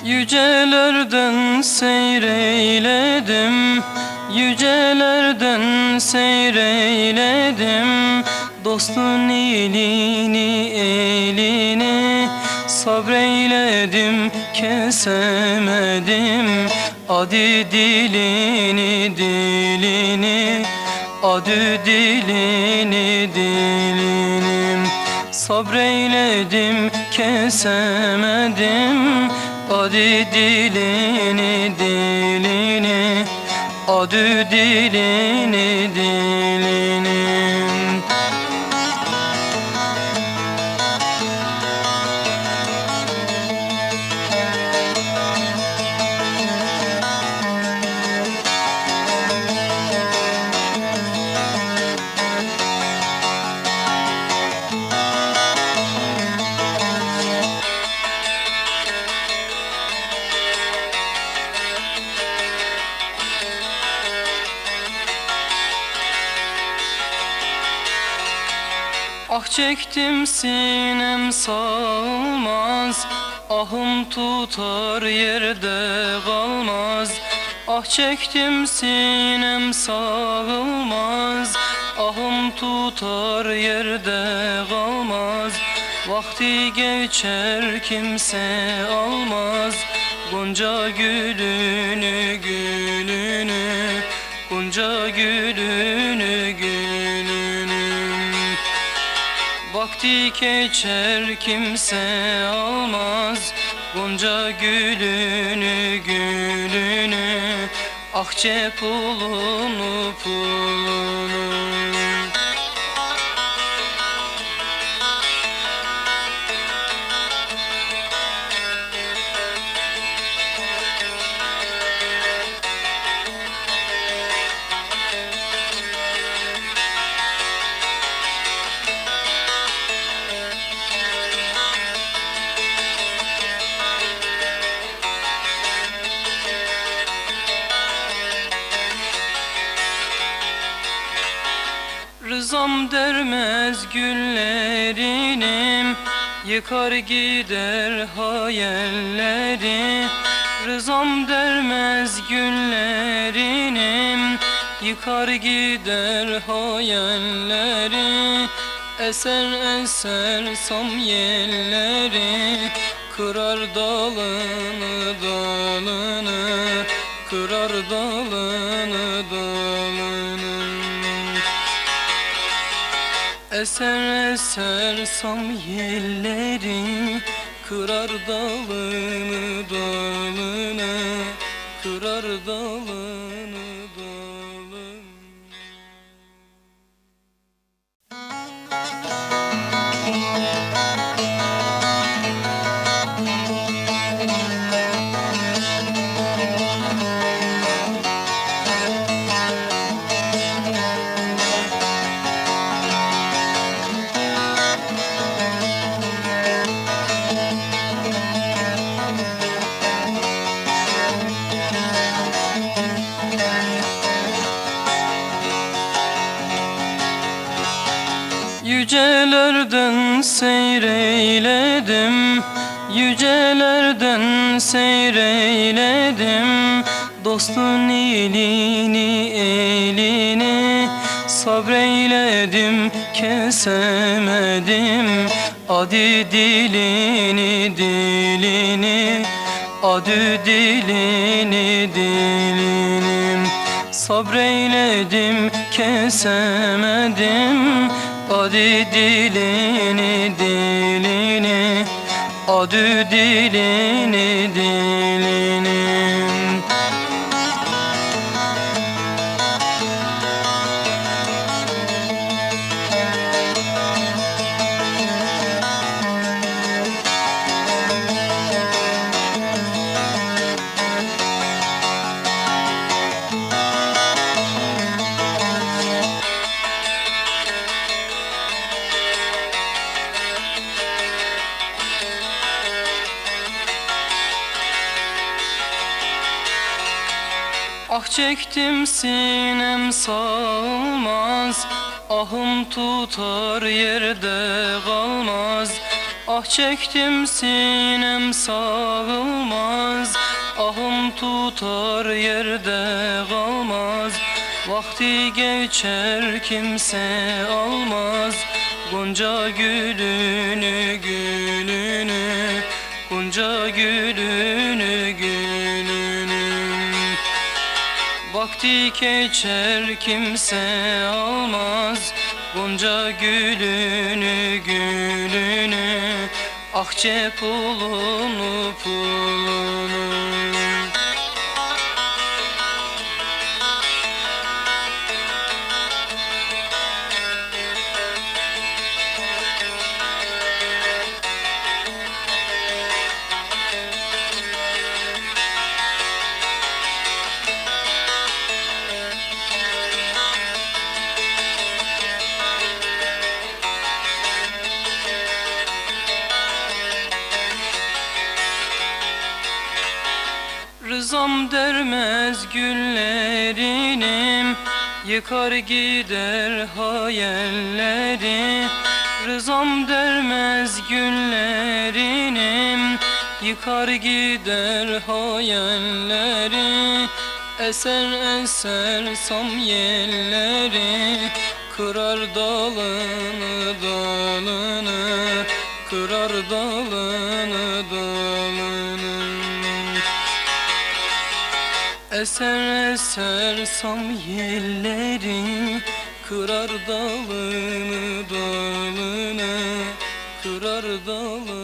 Yücelerden seyreyledim, yücelerden seyreyledim. Dostun elini elini sabreyledim, kesemedim. Adı dilini dilini, adı dilini dilini. Sabreyledim, kesemedim. Adı dilini dilini, adı dilini dilini. Ah çektim sinem sağılmaz, ahım tutar yerde kalmaz. Ah çektim sinem sağılmaz, ahım tutar yerde kalmaz. Vakti geçer kimse almaz, gonca gülünü gülünü, gonca gülünü gülünü. Vakti geçer kimse almaz, gonca gülünü gülünü. Ah cep pulunu pulunu. Rızam dermez güllerinim, yıkar gider hayalleri. Rızam dermez güllerinim, yıkar gider hayalleri. Eser eser samyelleri, kırar dalını dalını, kırar dalını dalını. Eser eser samyelleri, kırar dalını dalını, kırar dalını dalını. Yücelerden seyreyledim, yücelerden seyreyledim. Dostun elini elini sabreyledim, kesemedim. Adı dilini dilini, adı dilini dilini. Sabreyledim, kesemedim. Adı dilini dilini, adı dilini dilini. Ah çektim sinem sağılmaz, ahım tutar yerde kalmaz. Ah çektim sinem sağılmaz, ahım tutar yerde kalmaz. Vakti geçer kimse almaz, Gonca gülünü gülünü, Gonca gülünü gülünü. Vakti geçer kimse almaz, Gonca gülünü gülünü, ah cep pulunu pulunu. Rızam dermez güllerinim, yıkar gider hayalleri. Rızam dermez güllerinim, yıkar gider hayalleri. Eser eser sam yelleri, kırar dalını dalını, kırar dalını dalını. Eser eser sam yelleri, kırar dalını dalını, kırar dalını.